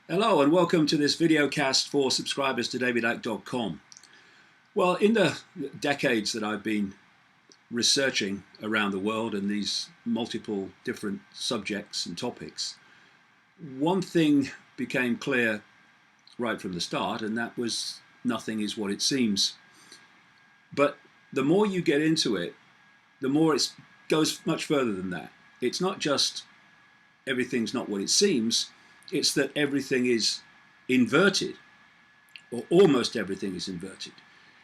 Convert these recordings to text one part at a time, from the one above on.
Hello and welcome to this video cast for subscribers to DavidIcke.com. Well, in the decades that I've been researching around the world and these multiple different subjects and topics, one thing became clear right from the start, and that was nothing is what it seems. But the more you get into it, the more it goes much further than that. It's not just everything's not what it seems, it's that everything is inverted, or almost everything is inverted,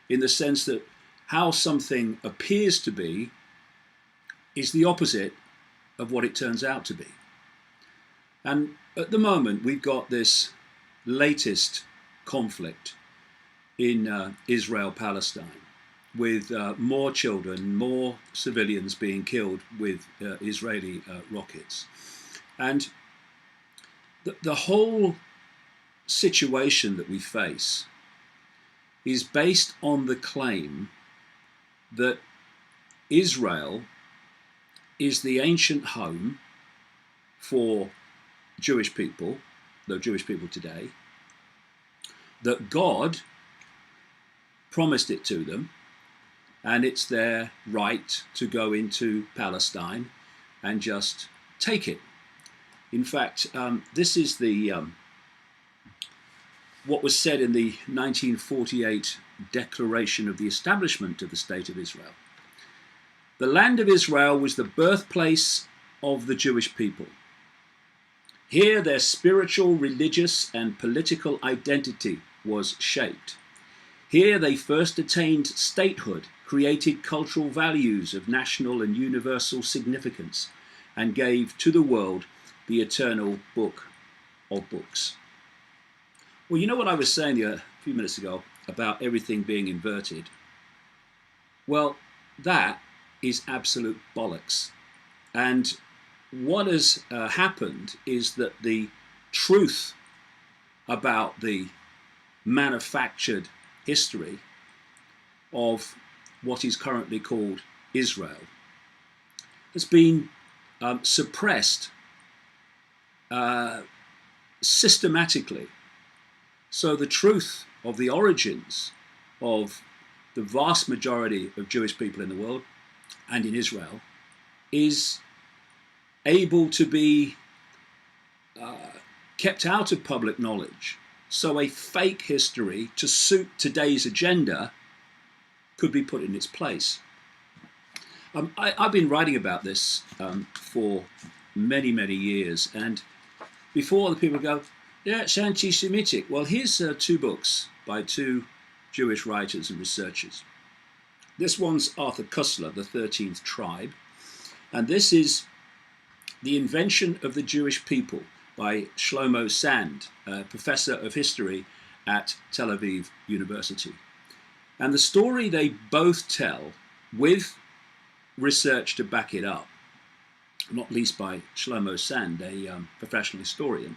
in the sense that how something appears to be is the opposite of what it turns out to be. And at the moment, we've got this latest conflict in Israel-Palestine, with more children, more civilians being killed with Israeli rockets. And the whole situation that we face is based on the claim that Israel is the ancient home for Jewish people, the Jewish people today, that God promised it to them, and it's their right to go into Palestine and just take it. In fact, this is what was said in the 1948 Declaration of the Establishment of the State of Israel. The land of Israel was the birthplace of the Jewish people. Here their spiritual, religious, and political identity was shaped. Here they first attained statehood, created cultural values of national and universal significance, and gave to the world the eternal book of books. Well, you know what I was saying a few minutes ago about everything being inverted? Well, that is absolute bollocks. And what has happened is that the truth about the manufactured history of what is currently called Israel has been suppressed systematically. So the truth of the origins of the vast majority of Jewish people in the world and in Israel is able to be kept out of public knowledge. So a fake history to suit today's agenda could be put in its place. I've been writing about this for many, many years, and before the people go, yeah, it's anti-Semitic. Well, here's two books by two Jewish writers and researchers. This one's Arthur Koestler, The 13th Tribe, and this is The Invention of the Jewish People by Shlomo Sand, a professor of history at Tel Aviv University. And the story they both tell, with research to back it up, not least by Shlomo Sand, a professional historian,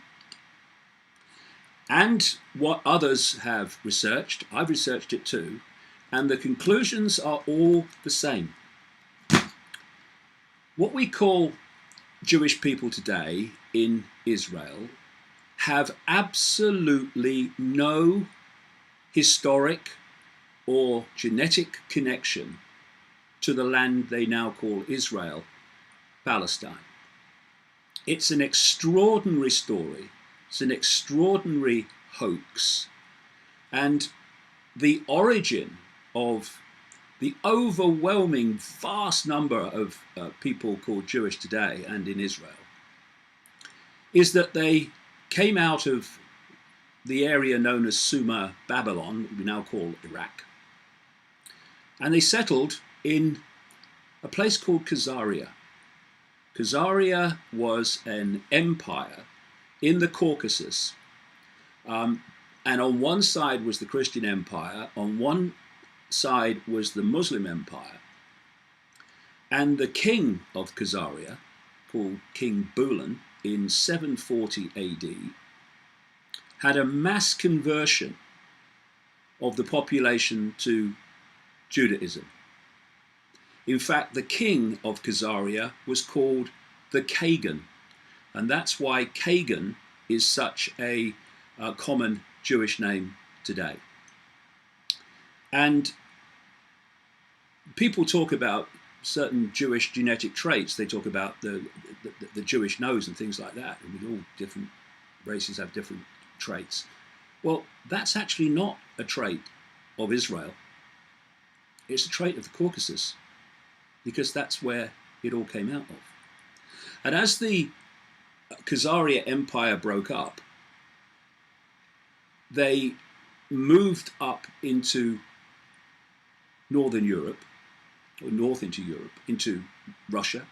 and what others have researched. I've researched it too, and the conclusions are all the same. What we call Jewish people today in Israel have absolutely no historic or genetic connection to the land they now call Israel, Palestine. It's an extraordinary story. It's an extraordinary hoax. And the origin of the overwhelming vast number of people called Jewish today and in Israel is that they came out of the area known as Sumer, Babylon, we now call Iraq, and they settled in a place called Khazaria. Khazaria was an empire in the Caucasus, and on one side was the Christian Empire, on one side was the Muslim Empire, and the king of Khazaria, called King Bulan, in 740 AD, had a mass conversion of the population to Judaism. In fact, the king of Khazaria was called the Kagan, and that's why Kagan is such a common Jewish name today. And people talk about certain Jewish genetic traits. They talk about the Jewish nose and things like that. And all different races have different traits. Well, that's actually not a trait of Israel. It's a trait of the Caucasus, because that's where it all came out of. And as the Khazaria Empire broke up, they moved up into northern Europe, or north into Europe, into Russia,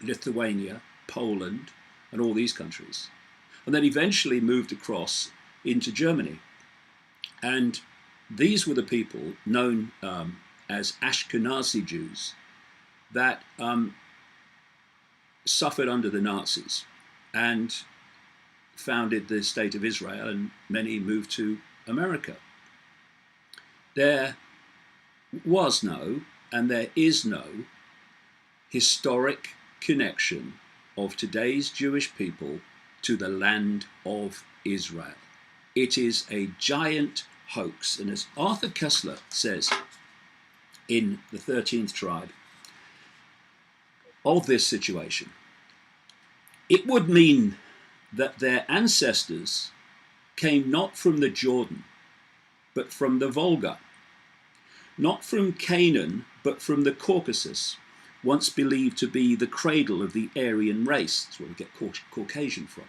Lithuania, Poland, and all these countries. And then eventually moved across into Germany. And these were the people known as Ashkenazi Jews that suffered under the Nazis and founded the state of Israel, and many moved to America. There was no, and there is no, historic connection of today's Jewish people to the land of Israel. It is a giant hoax. And as Arthur Koestler says in The 13th Tribe of this situation, it would mean that their ancestors came not from the Jordan, but from the Volga, not from Canaan, but from the Caucasus, once believed to be the cradle of the Aryan race. That's where we get Caucasian from.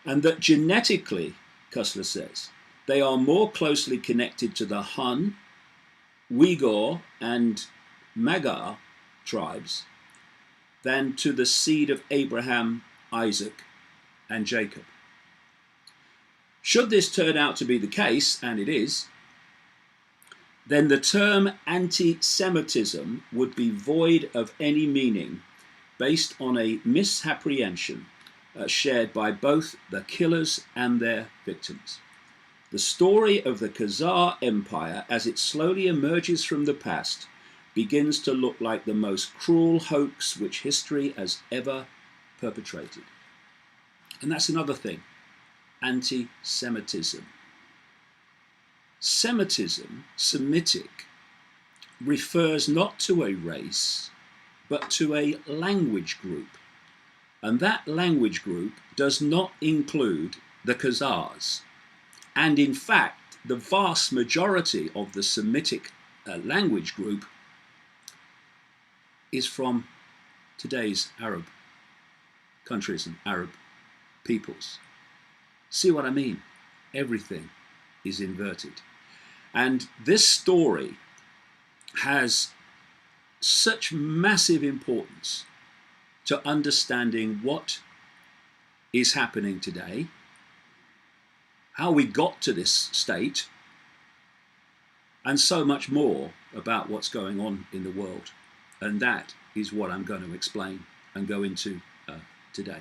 And that genetically, Koestler says, they are more closely connected to the Hun, Uyghur, and Magyar tribes than to the seed of Abraham, Isaac, and Jacob. Should this turn out to be the case, and it is, then the term anti-Semitism would be void of any meaning based on a misapprehension shared by both the killers and their victims. The story of the Khazar Empire, as it slowly emerges from the past, begins to look like the most cruel hoax which history has ever perpetrated. And that's another thing, anti-Semitism. Semitism, Semitic, refers not to a race, but to a language group. And that language group does not include the Khazars. And in fact, the vast majority of the Semitic language group is from today's Arab countries and Arab peoples. See what I mean? Everything is inverted. And this story has such massive importance to understanding what is happening today, how we got to this state, and so much more about what's going on in the world. And that is what I'm going to explain and go into today.